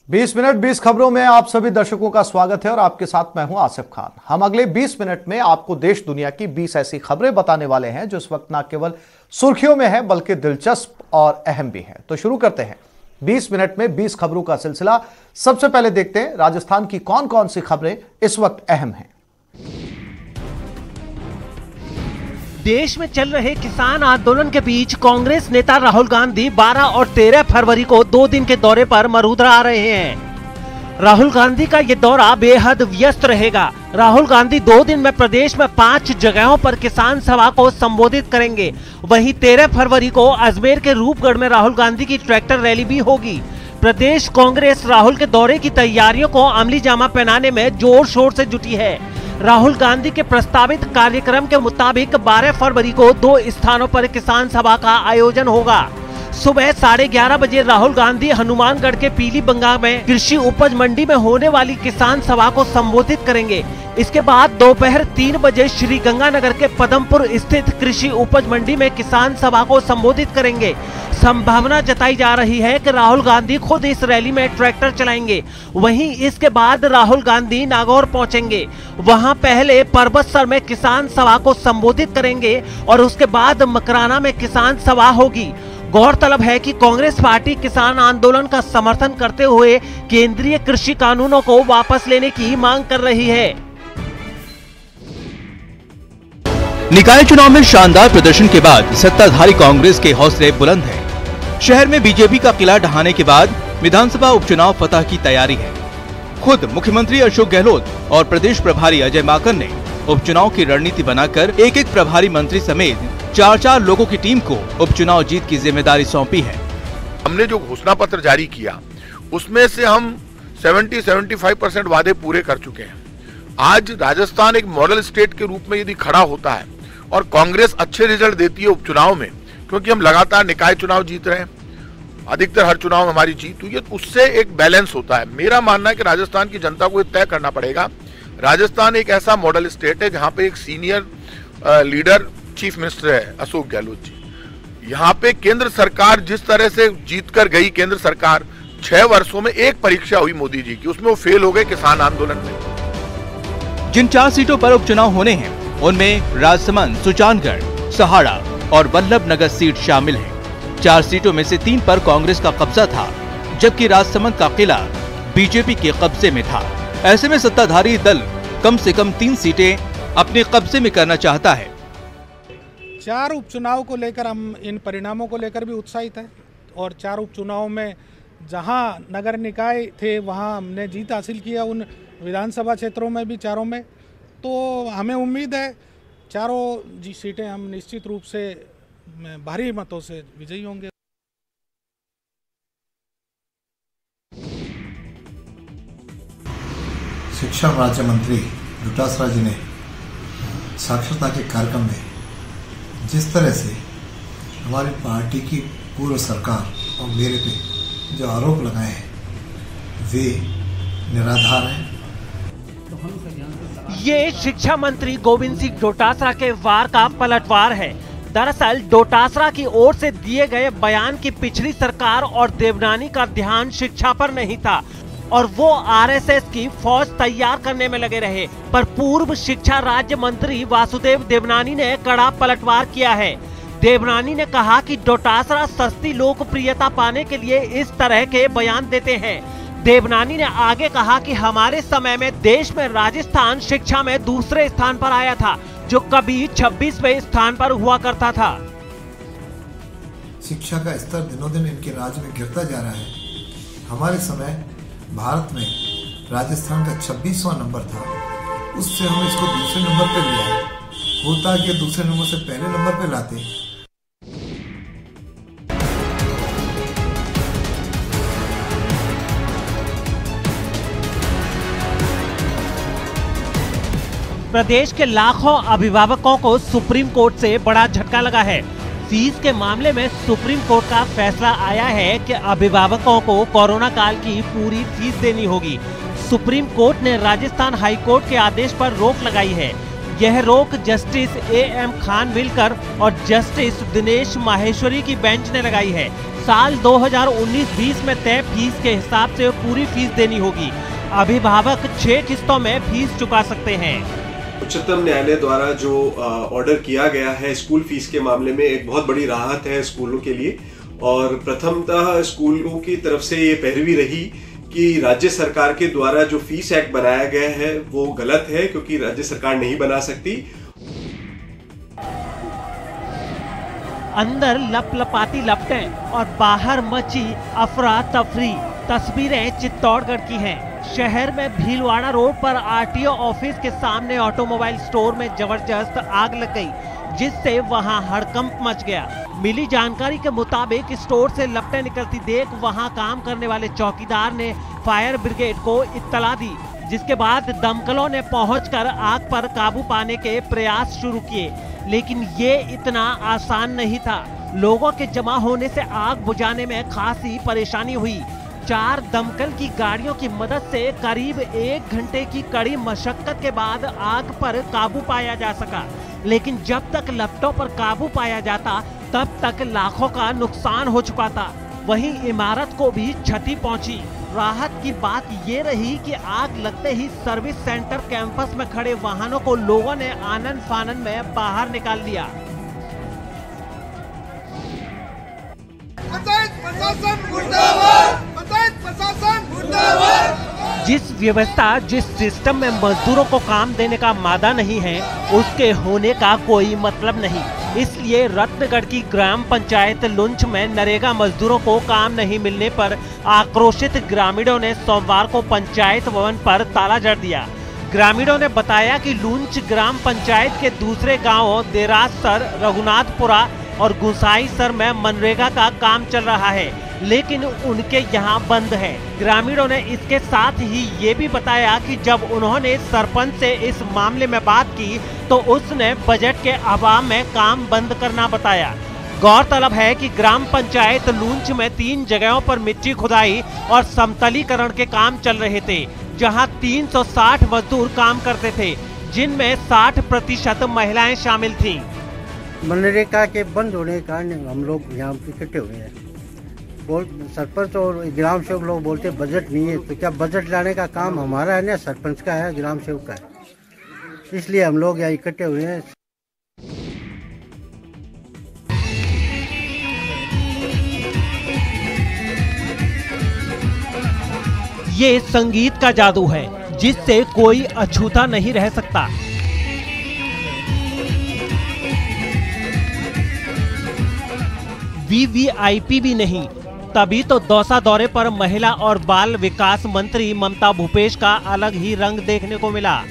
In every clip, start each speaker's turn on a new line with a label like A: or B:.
A: 20 minute 20 खबरों में आप सभी दर्शकों का स्वागत है और आपके साथ मैं हूं आसिफ खान। हम अगले 20 मिनट में आपको देश दुनिया की 20 ऐसी खबरें बताने वाले हैं जो इस वक्त न केवल सुर्खियों में है बल्कि दिलचस्प और अहम भी है। तो शुरू करते हैं 20 मिनट में 20 खबरों का सिलसिला। सबसे पहले देखते हैं राजस्थान की कौन कौन सी खबरें इस वक्त अहम हैं।
B: देश में चल रहे किसान आंदोलन के बीच कांग्रेस नेता राहुल गांधी 12 और 13 फरवरी को 2 दिन के दौरे पर मरूधरा आ रहे हैं। राहुल गांधी का ये दौरा बेहद व्यस्त रहेगा। राहुल गांधी 2 दिन में प्रदेश में 5 जगहों पर किसान सभा को संबोधित करेंगे। वहीं 13 फरवरी को अजमेर के रूपगढ़ में राहुल गांधी की ट्रैक्टर रैली भी होगी। प्रदेश कांग्रेस राहुल के दौरे की तैयारियों को अमली जामा पहनाने में जोर शोर से जुटी है। राहुल गांधी के प्रस्तावित कार्यक्रम के मुताबिक 12 फरवरी को 2 स्थानों पर किसान सभा का आयोजन होगा। सुबह 11:30 बजे राहुल गांधी हनुमानगढ़ के पीलीबंगा में कृषि उपज मंडी में होने वाली किसान सभा को संबोधित करेंगे। इसके बाद दोपहर 3 बजे श्री गंगानगर के पदमपुर स्थित कृषि उपज मंडी में किसान सभा को संबोधित करेंगे। संभावना जताई जा रही है कि राहुल गांधी खुद इस रैली में ट्रैक्टर चलाएंगे। वहीं इसके बाद राहुल गांधी नागौर पहुंचेंगे। वहां पहले परबतसर में किसान सभा को संबोधित करेंगे और उसके बाद मकराना में किसान सभा होगी। गौरतलब है कि कांग्रेस पार्टी किसान आंदोलन का समर्थन करते हुए केंद्रीय कृषि कानूनों को वापस लेने की मांग कर रही है।
C: निकाय चुनाव में शानदार प्रदर्शन के बाद सत्ताधारी कांग्रेस के हौसले बुलंद हैं। शहर में बीजेपी का किला ढहाने के बाद विधानसभा उपचुनाव फतह की तैयारी है। खुद मुख्यमंत्री अशोक गहलोत और प्रदेश प्रभारी अजय माकन ने उपचुनाव की रणनीति बनाकर एक प्रभारी मंत्री समेत 4 लोगों की टीम को उपचुनाव जीत की जिम्मेदारी सौंपी है।
D: हमने जो घोषणा पत्र जारी किया उसमें से हम 70-75% वादे पूरे कर चुके हैं। आज राजस्थान एक मॉडल स्टेट के रूप में यदि खड़ा होता है और कांग्रेस अच्छे रिजल्ट देती है उपचुनाव में, क्योंकि हम लगातार निकाय चुनाव जीत रहे हैं, अधिकतर हर चुनाव में हमारी जीत हुई है, तो उससे एक बैलेंस होता है। मेरा मानना है कि राजस्थान की जनता को तय करना पड़ेगा। राजस्थान एक ऐसा मॉडल स्टेट है जहां पे एक सीनियर लीडर चीफ मिनिस्टर है अशोक गहलोत जी। यहाँ पे केंद्र सरकार जिस तरह से जीत कर गई, केंद्र सरकार 6 वर्षों में एक परीक्षा हुई मोदी जी की, उसमें वो फेल हो गए किसान आंदोलन में।
C: जिन 4 सीटों पर उपचुनाव होने हैं उनमें राजसमंद, सुजानगढ़, सहाड़ा और वल्लभ नगर सीट शामिल है। 4 सीटों में से 3 पर कांग्रेस का कब्जा था, जबकि राजसमंद का किला बीजेपी के कब्जे में था। ऐसे में सत्ताधारी दल कम से कम 3 सीटें अपने कब्जे में करना चाहता है।
E: 4 उपचुनाव को लेकर हम इन परिणामों को लेकर भी उत्साहित है और 4 उपचुनाव में जहां नगर निकाय थे वहां हमने जीत हासिल किया, उन विधानसभा क्षेत्रों में भी 4 में। तो हमें उम्मीद है 4 सीटें हम निश्चित रूप से भारी मतों से विजयी होंगे।
F: शिक्षा राज्य मंत्री डोटासरा जी ने साक्षरता के कार्यक्रम में जिस तरह से हमारी पार्टी की पूर्व सरकार और मेरे पे जो आरोप लगाए हैं वे निराधार हैं।
B: ये शिक्षा मंत्री गोविंद सिंह डोटासरा के वार का पलटवार है। दरअसल डोटासरा की ओर से दिए गए बयान की पिछली सरकार और देवनानी का ध्यान शिक्षा पर नहीं था और वो आरएसएस की फौज तैयार करने में लगे रहे। पर पूर्व शिक्षा राज्य मंत्री वासुदेव देवनानी ने कड़ा पलटवार किया है। देवनानी ने कहा कि डोटासरा सस्ती लोकप्रियता पाने के लिए इस तरह के बयान देते हैं। देवनानी ने आगे कहा कि हमारे समय में देश में राजस्थान शिक्षा में दूसरे स्थान पर आया था, जो कभी 26वें स्थान पर हुआ करता था।
F: शिक्षा का स्तर दिनों दिन इनके राज्य में गिरता जा रहा है। हमारे समय भारत में राजस्थान का 26वां नंबर था, उससे हम इसको दूसरे नंबर पे ले आए। होता कि दूसरे नंबर से पहले नंबर पे लाते।
B: प्रदेश के लाखों अभिभावकों को सुप्रीम कोर्ट से बड़ा झटका लगा है। फीस के मामले में सुप्रीम कोर्ट का फैसला आया है कि अभिभावकों को कोरोना काल की पूरी फीस देनी होगी। सुप्रीम कोर्ट ने राजस्थान हाई कोर्ट के आदेश पर रोक लगाई है। यह रोक जस्टिस A.M. खान विलकर और जस्टिस दिनेश माहेश्वरी की बेंच ने लगाई है। साल 2019-20 में तय फीस के हिसाब से पूरी फीस देनी होगी। अभिभावक 6 किस्तों में फीस चुका सकते हैं।
G: उच्चतम न्यायालय द्वारा जो ऑर्डर किया गया है स्कूल फीस के मामले में एक बहुत बड़ी राहत है स्कूलों के लिए। और प्रथमतः स्कूलों की तरफ से ये पैरवी रही कि राज्य सरकार के द्वारा जो फीस एक्ट बनाया गया है वो गलत है, क्योंकि राज्य सरकार नहीं बना सकती।
B: अंदर लपलपाती लपटें और बाहर मची अफरा तफरी। तस्वीरें चित्तौड़गढ़ की हैं। शहर में भीलवाड़ा रोड पर आरटीओ ऑफिस के सामने ऑटोमोबाइल स्टोर में जबरदस्त आग लग गई, जिससे वहां हड़कंप मच गया। मिली जानकारी के मुताबिक स्टोर से लपटें निकलती देख वहां काम करने वाले चौकीदार ने फायर ब्रिगेड को इत्तला दी, जिसके बाद दमकलों ने पहुंचकर आग पर काबू पाने के प्रयास शुरू किए, लेकिन ये इतना आसान नहीं था। लोगों के जमा होने से आग बुझाने में खासी परेशानी हुई। 4 दमकल की गाड़ियों की मदद से करीब 1 घंटे की कड़ी मशक्कत के बाद आग पर काबू पाया जा सका, लेकिन जब तक लपटों पर काबू पाया जाता तब तक लाखों का नुकसान हो चुका था। वहीं इमारत को भी क्षति पहुंची। राहत की बात ये रही कि आग लगते ही सर्विस सेंटर कैंपस में खड़े वाहनों को लोगों ने आनन फानन में बाहर निकाल लिया। जिस व्यवस्था, जिस सिस्टम में मजदूरों को काम देने का मादा नहीं है, उसके होने का कोई मतलब नहीं। इसलिए रत्नगढ़ की ग्राम पंचायत लुंच में नरेगा मजदूरों को काम नहीं मिलने पर आक्रोशित ग्रामीणों ने सोमवार को पंचायत भवन पर ताला जड़ दिया। ग्रामीणों ने बताया कि लुंच ग्राम पंचायत के दूसरे गांवों देरासर, रघुनाथपुरा और गुसाईसर में मनरेगा का काम चल रहा है, लेकिन उनके यहाँ बंद है। ग्रामीणों ने इसके साथ ही ये भी बताया कि जब उन्होंने सरपंच से इस मामले में बात की तो उसने बजट के अभाव में काम बंद करना बताया। गौरतलब है कि ग्राम पंचायत लुंच में 3 जगहों पर मिट्टी खुदाई और समतलीकरण के काम चल रहे थे, जहां 360 मजदूर काम करते थे, जिनमें 60% महिलाएं शामिल थीं।
H: मनरेगा के बंद होने के कारण हम लोग यहाँ इकट्ठे हुए हैं। सरपंच और ग्राम सेवक लोग बोलते बजट नहीं है, तो क्या बजट लाने का काम हमारा है ना, सरपंच का है, ग्राम सेवक का है। इसलिए हम लोग यहाँ इकट्ठे हुए हैं।
B: ये संगीत का जादू है जिससे कोई अछूता नहीं रह सकता। वीवीआईपी भी नहीं, तभी तो दौसा दौरे पर महिला और बाल विकास मंत्री ममता भूपेश का अलग ही रंग देखने को मिला।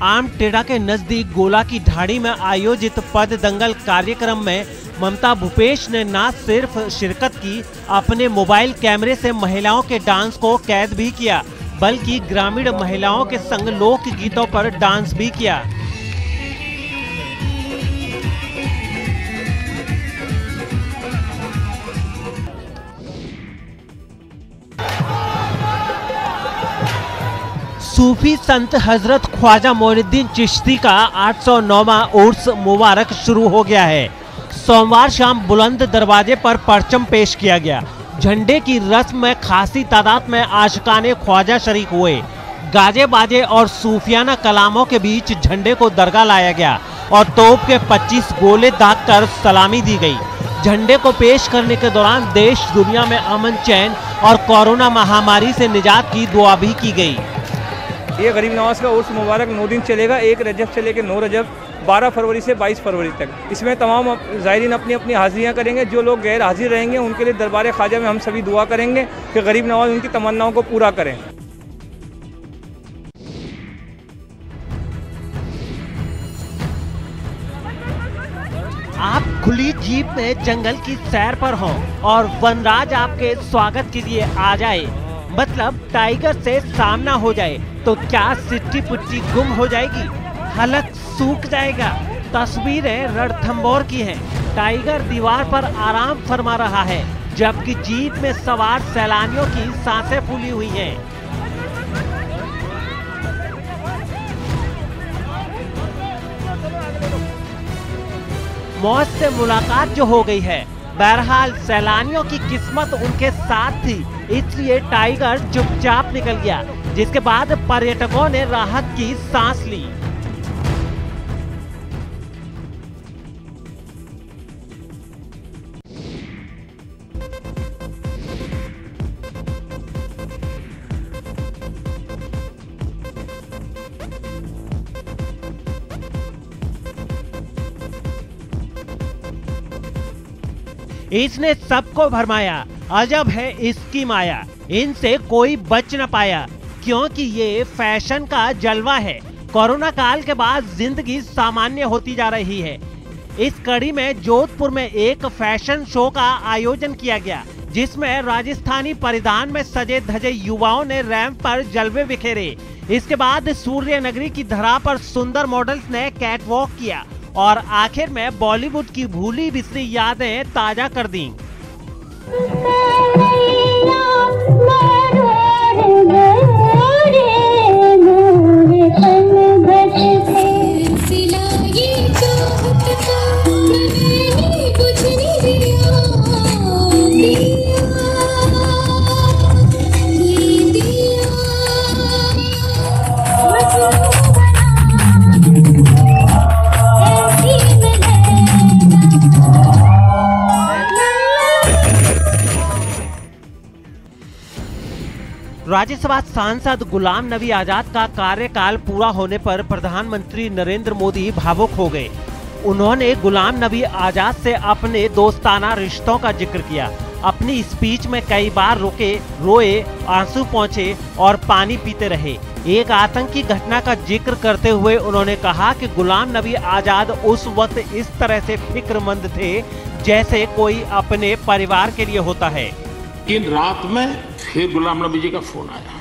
B: आमटेड़ा के नजदीक गोला की ढाड़ी में आयोजित पद दंगल कार्यक्रम में ममता भूपेश ने न सिर्फ शिरकत की, अपने मोबाइल कैमरे से महिलाओं के डांस को कैद भी किया, बल्कि ग्रामीण महिलाओं के संग लोक गीतों पर डांस भी किया। सूफी संत हजरत ख्वाजा मोइनुद्दीन चिश्ती का 809वां उर्स मुबारक शुरू हो गया है। सोमवार शाम बुलंद दरवाजे पर परचम पेश किया गया। झंडे की रस्म में खासी तादाद में आशिकाने ख्वाजा शरीक हुए। गाजे बाजे और सूफियाना कलामों के बीच झंडे को दरगाह लाया गया और तोप के 25 गोले दागकर सलामी दी गई। झंडे को पेश करने के दौरान देश दुनिया में अमन चैन और कोरोना महामारी से निजात की दुआ भी की गई।
I: ये गरीब नवाज का उर्स मुबारक 9 दिन चलेगा, 1 रजब से लेकर 9 रजब, 12 फरवरी से 22 फरवरी तक। इसमें तमाम ज़ायरीन अपनी अपनी हाजिरियाँ करेंगे। जो लोग गैर हाजिर रहेंगे उनके लिए दरबार ख्वाजा में हम सभी दुआ करेंगे कि गरीब नवाज उनकी तमन्नाओं को पूरा करें।
B: आप खुली जीप में जंगल की सैर पर हों और वनराज आपके स्वागत के लिए आ जाए, मतलब टाइगर से सामना हो जाए, तो क्या सिट्टी पुट्टी गुम हो जाएगी, हलक सूख जाएगा। तस्वीरें रणथंभौर की हैं। टाइगर दीवार पर आराम फरमा रहा है, जबकि जीप में सवार सैलानियों की सांसें फूली हुई हैं। मौत से मुलाकात जो हो गई है। बहरहाल सैलानियों की किस्मत उनके साथ थी, इसलिए टाइगर चुपचाप निकल गया, जिसके बाद पर्यटकों ने राहत की सांस ली। इसने सबको भरमाया, अजब है इसकी माया, इनसे कोई बच न पाया, क्योंकि ये फैशन का जलवा है। कोरोना काल के बाद जिंदगी सामान्य होती जा रही है। इस कड़ी में जोधपुर में एक फैशन शो का आयोजन किया गया, जिसमें राजस्थानी परिधान में सजे धजे युवाओं ने रैंप पर जलवे बिखेरे। इसके बाद सूर्य नगरी की धरा पर सुंदर मॉडल्स ने कैटवॉक किया और आखिर में बॉलीवुड की भूली बिसरी यादें ताजा कर दी। राज्यसभा सांसद गुलाम नबी आजाद का कार्यकाल पूरा होने पर प्रधानमंत्री नरेंद्र मोदी भावुक हो गए। उन्होंने गुलाम नबी आजाद से अपने दोस्ताना रिश्तों का जिक्र किया। अपनी स्पीच में कई बार रुके, रोए, आंसू पहुंचे और पानी पीते रहे। एक आतंकी घटना का जिक्र करते हुए उन्होंने कहा कि गुलाम नबी आजाद उस वक्त इस तरह से फिक्रमंद थे जैसे कोई अपने परिवार के लिए होता है।
J: इन रात में फिर गुलाम नबी जी का फोन आया।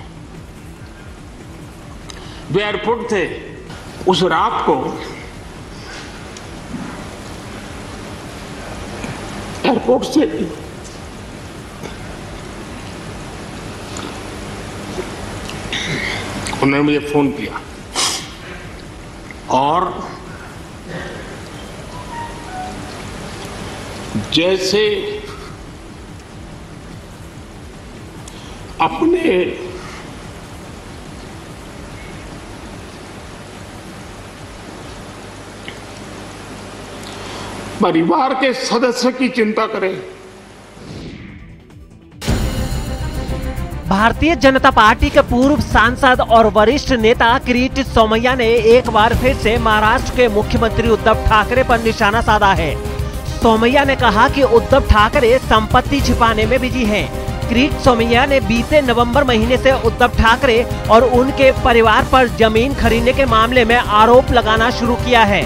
J: वे एयरपोर्ट थे। उस रात को एयरपोर्ट से उन्होंने मुझे फोन किया और जैसे अपने परिवार के सदस्य की चिंता करें।
B: भारतीय जनता पार्टी के पूर्व सांसद और वरिष्ठ नेता किरीट सोमैया ने एक बार फिर से महाराष्ट्र के मुख्यमंत्री उद्धव ठाकरे पर निशाना साधा है। सोमैया ने कहा कि उद्धव ठाकरे संपत्ति छिपाने में बिजी हैं। किरीट सोमैया ने बीते नवंबर महीने से उद्धव ठाकरे और उनके परिवार पर जमीन खरीदने के मामले में आरोप लगाना शुरू किया है।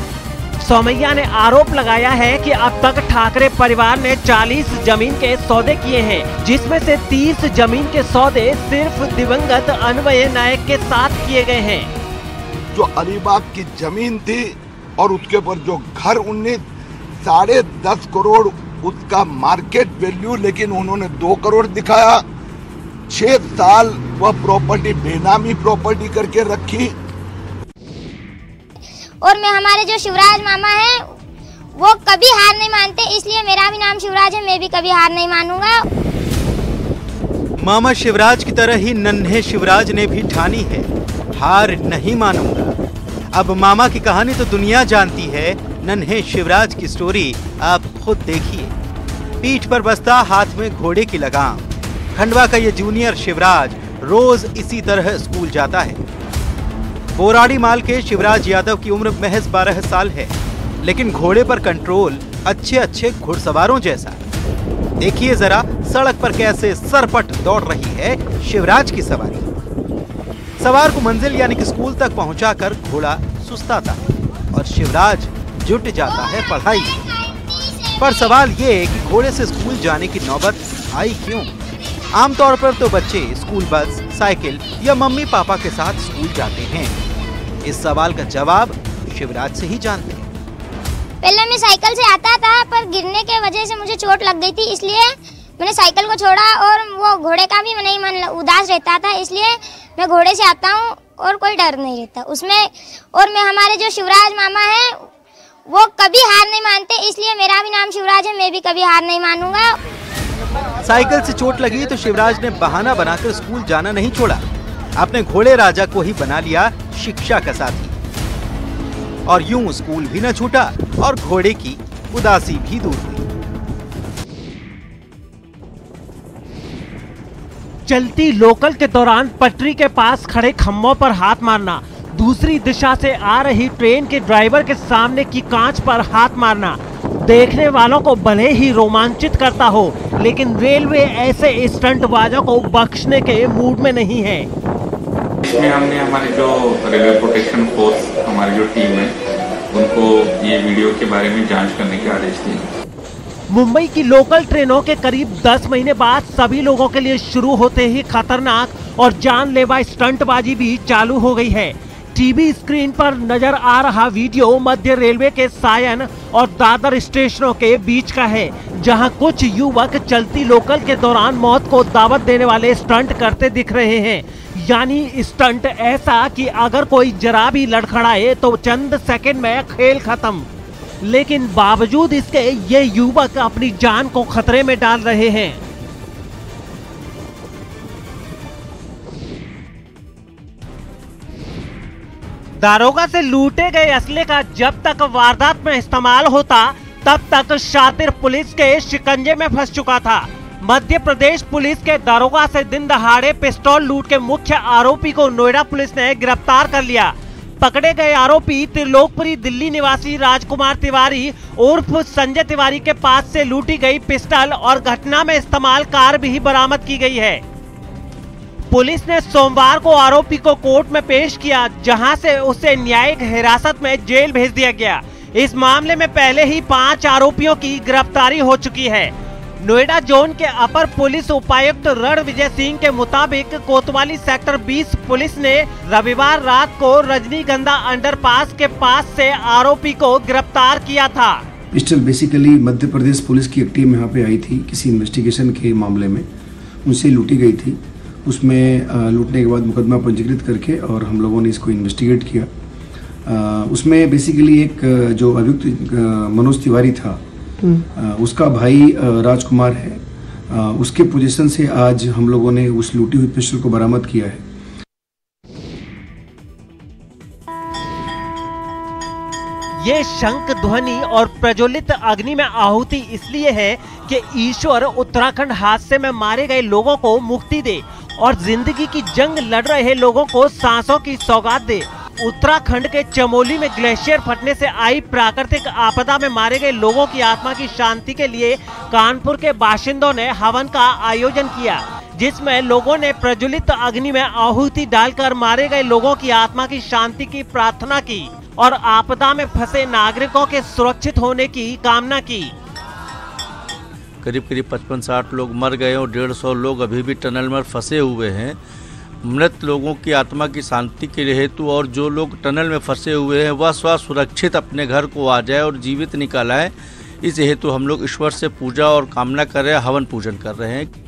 B: सोमैया ने आरोप लगाया है कि अब तक ठाकरे परिवार ने 40 जमीन के सौदे किए हैं, जिसमें से 30 जमीन के सौदे सिर्फ दिवंगत अन्वय नायक के साथ किए गए हैं।
K: जो अलीबाग की जमीन थी और उसके ऊपर जो घर 10.5 करोड़ उसका मार्केट वैल्यू, लेकिन उन्होंने 2 करोड़ दिखाया। 6 साल वह प्रॉपर्टी बेनामी प्रॉपर्टी करके रखी।
L: और मैं हमारे जो शिवराज मामा हैं वो कभी हार नहीं मानते, इसलिए मेरा भी नाम शिवराज है। मैं भी कभी हार नहीं मानूंगा।
C: मामा शिवराज की तरह ही नन्हे शिवराज ने भी ठानी है, हार नहीं मानूंगा। अब मामा की कहानी तो दुनिया जानती है, नन्हे शिवराज की स्टोरी आप खुद देखिए। पीठ पर बस्ता, हाथ में घोड़े की लगाम। खंडवा का ये जूनियर शिवराज रोज इसी तरह स्कूल जाता है। बोराड़ी माल के शिवराज यादव की उम्र महज 12 साल है, लेकिन घोड़े पर कंट्रोल अच्छे घुड़सवारों जैसा। देखिए जरा सड़क पर कैसे सरपट दौड़ रही है शिवराज की सवारी। सवार को मंजिल यानी कि स्कूल तक पहुंचाकर घोड़ा सुस्ताता है और शिवराज जुट जाता है पढ़ाई में। पर सवाल ये कि घोड़े से स्कूल जाने की नौबत आई क्यों? आमतौर पर तो बच्चे स्कूल बस, साइकिल या मम्मी पापा के साथ स्कूल जाते हैं। इस सवाल का जवाब शिवराज से ही जानते हैं।
L: पहले मैं साइकिल से आता था, पर गिरने के वजह से मुझे चोट लग गई थी, इसलिए मैंने साइकिल को छोड़ा और वो घोड़े का भी नहीं मन उदास रहता था, इसलिए मैं घोड़े से आता हूँ और कोई डर नहीं रहता उसमें। और मैं हमारे जो शिवराज मामा हैं वो कभी हार नहीं मानते, इसलिए मेरा भी नाम शिवराज है, मैं भी कभी हार नहीं मानूंगा।
C: साइकिल से चोट लगी तो शिवराज ने बहाना बनाकर स्कूल जाना नहीं छोड़ा। अपने घोड़े राजा को ही बना लिया शिक्षा का साथी और यूं स्कूल भी न छूटा और घोड़े की उदासी भी दूर हुई।
B: चलती लोकल के दौरान पटरी के पास खड़े खम्भों पर हाथ मारना, दूसरी दिशा से आ रही ट्रेन के ड्राइवर के सामने की कांच पर हाथ मारना देखने वालों को भले ही रोमांचित करता हो, लेकिन रेलवे ऐसे स्टंटबाजों को बख्शने के मूड में नहीं है।
M: इसमें हमने हमारे जो रेलवे प्रोटेक्शन फोर्स हमारी जो टीम है उनको ये वीडियो के बारे में जांच करने के आदेश दिए।
B: मुंबई की लोकल ट्रेनों के करीब 10 महीने बाद सभी लोगों के लिए शुरू होते ही खतरनाक और जानलेवा स्टंटबाजी भी चालू हो गई है। टीवी स्क्रीन पर नजर आ रहा वीडियो मध्य रेलवे के सायन और दादर स्टेशनों के बीच का है, जहां कुछ युवक चलती लोकल के दौरान मौत को दावत देने वाले स्टंट करते दिख रहे हैं। यानी स्टंट ऐसा कि अगर कोई जरा भी लड़खड़ाए तो चंद सेकंड में खेल खत्म। लेकिन बावजूद इसके ये युवक अपनी जान को खतरे में डाल रहे हैं। दारोगा से लूटे गए असले का जब तक वारदात में इस्तेमाल होता तब तक शातिर पुलिस के शिकंजे में फंस चुका था। मध्य प्रदेश पुलिस के दारोगा से दिन दहाड़े पिस्तौल लूट के मुख्य आरोपी को नोएडा पुलिस ने गिरफ्तार कर लिया। पकड़े गए आरोपी त्रिलोकपुरी दिल्ली निवासी राजकुमार तिवारी उर्फ संजय तिवारी के पास से लूटी गई पिस्टल और घटना में इस्तेमाल कार भी बरामद की गई है। पुलिस ने सोमवार को आरोपी को कोर्ट में पेश किया, जहां से उसे न्यायिक हिरासत में जेल भेज दिया गया। इस मामले में पहले ही 5 आरोपियों की गिरफ्तारी हो चुकी है। नोएडा जोन के अपर पुलिस उपायुक्त रणविजय सिंह के मुताबिक कोतवाली सेक्टर 20 पुलिस ने रविवार रात को रजनीगंधा अंडरपास के पास से आरोपी को गिरफ्तार किया था।
N: Pistol basically Madhya Pradesh police की एक टीम यहाँ पे आई थी किसी इन्वेस्टिगेशन के मामले में, उनसे लूटी गई थी। उसमें लूटने के बाद मुकदमा पंजीकृत करके और हम लोगों ने इसको इन्वेस्टिगेट किया। उसमें बेसिकली एक जो अभियुक्त मनोज तिवारी था, उसका भाई राजकुमार है। उसके पोजीशन से आज हम लोगों ने उस लूटी हुई पिस्टल को बरामद किया है।
B: ये शंख ध्वनि और प्रज्वलित अग्नि में आहुति इसलिए है कि ईश्वर उत्तराखंड हादसे में मारे गए लोगों को मुक्ति दे और जिंदगी की जंग लड़ रहे लोगों को सांसों की सौगात दे। उत्तराखंड के चमोली में ग्लेशियर फटने से आई प्राकृतिक आपदा में मारे गए लोगों की आत्मा की शांति के लिए कानपुर के बाशिंदों ने हवन का आयोजन किया, जिसमें लोगों ने प्रज्वलित अग्नि में आहुति डालकर मारे गए लोगों की आत्मा की शांति की प्रार्थना की और आपदा में फंसे नागरिकों के सुरक्षित होने की कामना की।
O: करीब 55-60 लोग मर गए और 150 लोग अभी भी टनल में फंसे हुए हैं। मृत लोगों की आत्मा की शांति के हेतु और जो लोग टनल में फंसे हुए हैं वह सुरक्षित अपने घर को आ जाए और जीवित निकल आए, इस हेतु हम लोग ईश्वर से पूजा और कामना कर रहे हैं, हवन पूजन कर रहे हैं।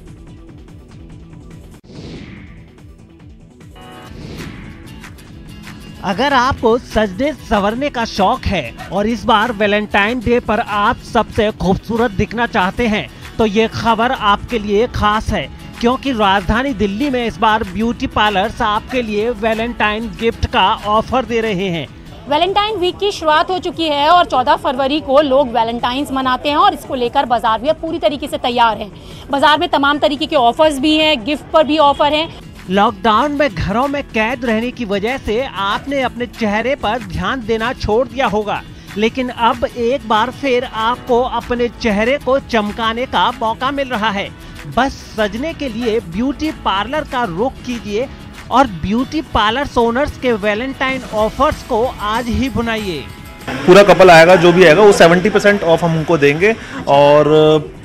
B: अगर आपको सजने संवरने का शौक है और इस बार वैलेंटाइन डे पर आप सबसे खूबसूरत दिखना चाहते हैं तो ये खबर आपके लिए खास है, क्योंकि राजधानी दिल्ली में इस बार ब्यूटी पार्लर्स आपके लिए वैलेंटाइन गिफ्ट का ऑफर दे रहे हैं।
P: वैलेंटाइन वीक की शुरुआत हो चुकी है और 14 फरवरी को लोग वैलेंटाइंस मनाते हैं और इसको लेकर बाजार भी पूरी तरीके से तैयार है। बाजार में तमाम तरीके के ऑफर्स भी हैं, गिफ्ट पर भी ऑफर है।
B: लॉकडाउन में घरों में कैद रहने की वजह से आपने अपने चेहरे पर ध्यान देना छोड़ दिया होगा, लेकिन अब एक बार फिर आपको अपने चेहरे को चमकाने का मौका मिल रहा है। बस सजने के लिए ब्यूटी पार्लर का रुख कीजिए और ब्यूटी पार्लर ओनर्स के वैलेंटाइन ऑफर्स को आज ही भुनाइए।
Q: पूरा कपल आएगा, जो भी आएगा वो 70% ऑफ हम उनको देंगे और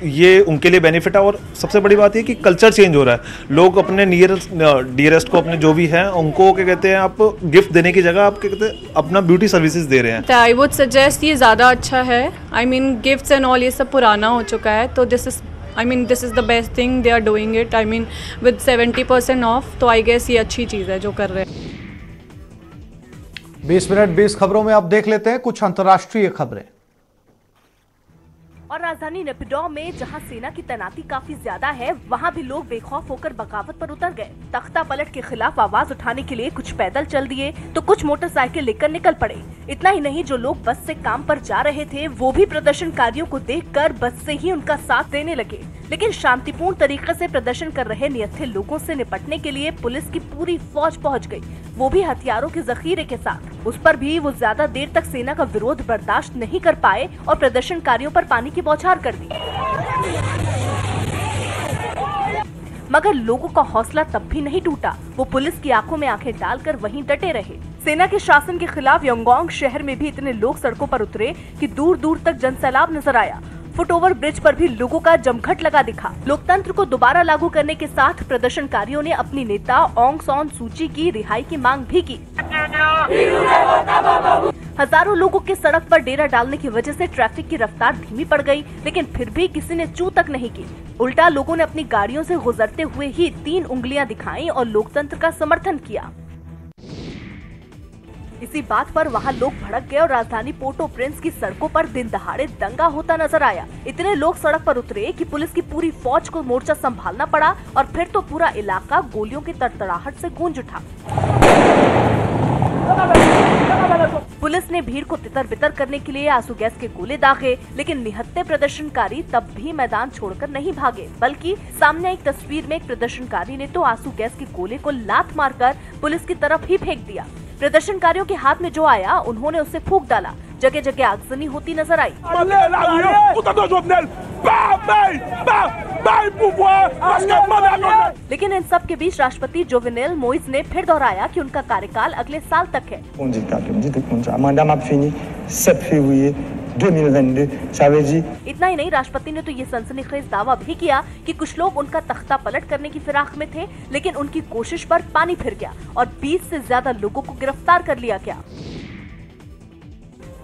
Q: ये उनके लिए बेनिफिट है। और सबसे बड़ी बात ये कि कल्चर चेंज हो रहा है। लोग अपने डियरेस्ट को, अपने जो भी हैं उनको क्या कहते हैं, आप गिफ्ट देने की जगह आप क्या कहते हैं अपना ब्यूटी सर्विसेज दे रहे हैं।
R: आई वुड सजेस्ट ये ज़्यादा अच्छा है। I mean gifts and all ये सब पुराना हो चुका है, तो this is the best thing they are doing it. I mean with 70% off, तो आई गेस ये अच्छी चीज़ है जो कर रहे हैं।
A: 20 मिनट 20 खबरों में अब देख लेते हैं कुछ अंतर्राष्ट्रीय खबरें।
S: और राजधानी नेपिडो में जहां सेना की तैनाती काफी ज्यादा है, वहां भी लोग बेखौफ होकर बगावत पर उतर गए। तख्ता पलट के खिलाफ आवाज उठाने के लिए कुछ पैदल चल दिए तो कुछ मोटरसाइकिल लेकर निकल पड़े। इतना ही नहीं, जो लोग बस से काम पर जा रहे थे वो भी प्रदर्शनकारियों को देखकर बस से ही उनका साथ देने लगे। लेकिन शांतिपूर्ण तरीके से प्रदर्शन कर रहे निहत्थे लोगों से निपटने के लिए पुलिस की पूरी फौज पहुंच गई, वो भी हथियारों के जखीरे के साथ। उस पर भी वो ज्यादा देर तक सेना का विरोध बर्दाश्त नहीं कर पाए और प्रदर्शनकारियों पर पानी की बौछार कर दी। मगर लोगों का हौसला तब भी नहीं टूटा, वो पुलिस की आंखों में आंखें डालकर वहीं डटे रहे। सेना के शासन के खिलाफ यांगोंग शहर में भी इतने लोग सड़कों पर उतरे कि दूर दूर तक जनसैलाब नजर आया। फुटओवर ब्रिज पर भी लोगों का जमघट लगा दिखा। लोकतंत्र को दोबारा लागू करने के साथ प्रदर्शनकारियों ने अपनी नेता ऑंग सान सू की की रिहाई की मांग भी की। हजारों लोगों के सड़क पर डेरा डालने की वजह से ट्रैफिक की रफ्तार धीमी पड़ गई, लेकिन फिर भी किसी ने चू तक नहीं की। उल्टा लोगों ने अपनी गाड़ियों से गुजरते हुए ही 3 उंगलियां दिखाई और लोकतंत्र का समर्थन किया। इसी बात पर वहां लोग भड़क गए और राजधानी पोर्टो प्रिंस की सड़कों पर दिन दहाड़े दंगा होता नजर आया। इतने लोग सड़क पर उतरे कि पुलिस की पूरी फौज को मोर्चा संभालना पड़ा और फिर तो पूरा इलाका गोलियों की तड़तड़ाहट से गूंज उठा। पुलिस ने भीड़ को तितर बितर करने के लिए आंसू गैस के गोले दागे, लेकिन निहत्थे प्रदर्शनकारी तब भी मैदान छोड़कर नहीं भागे, बल्कि सामने एक तस्वीर में एक प्रदर्शनकारी ने तो आंसू गैस के गोले को लात मारकर पुलिस की तरफ ही फेंक दिया। प्रदर्शनकारियों के हाथ में जो आया उन्होंने उसे फूंक डाला। जगह जगह आगजनी होती नजर आई। लेकिन इन सब के बीच राष्ट्रपति जोवेनेल मोइज ने फिर दोहराया कि उनका कार्यकाल अगले साल तक है। इतना ही नहीं, राष्ट्रपति ने तो ये सनसनीखेज दावा भी किया कि कुछ लोग उनका तख्ता पलट करने की फिराक में थे, लेकिन उनकी कोशिश पर पानी फिर गया और 20 से ज्यादा लोगों को गिरफ्तार कर लिया गया,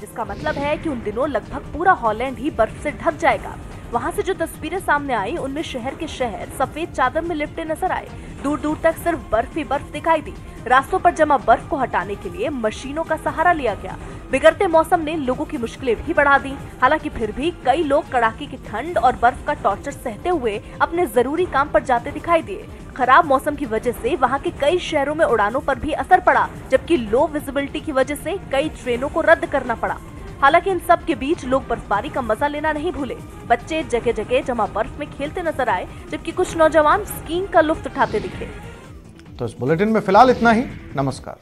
S: जिसका मतलब है कि उन दिनों लगभग पूरा हॉलैंड ही बर्फ से ढक जाएगा। वहां से जो तस्वीरें सामने आई उनमें शहर के शहर सफेद चादर में लिपटे नजर आए। दूर दूर तक सिर्फ बर्फ ही बर्फ दिखाई दी। रास्तों पर जमा बर्फ को हटाने के लिए मशीनों का सहारा लिया गया। बिगड़ते मौसम ने लोगों की मुश्किलें भी बढ़ा दी। हालांकि फिर भी कई लोग कड़ाके की ठंड और बर्फ का टॉर्चर सहते हुए अपने जरूरी काम पर जाते दिखाई दिए। खराब मौसम की वजह से वहां के कई शहरों में उड़ानों पर भी असर पड़ा, जबकि लो विजिबिलिटी की वजह से कई ट्रेनों को रद्द करना पड़ा। हालांकि इन सब के बीच लोग बर्फबारी का मजा लेना नहीं भूले। बच्चे जगह जगह जमा बर्फ में खेलते नजर आए, जबकि कुछ नौजवान स्कीइंग का लुत्फ उठाते दिखे।
A: तो इस बुलेटिन में फिलहाल इतना ही। नमस्कार।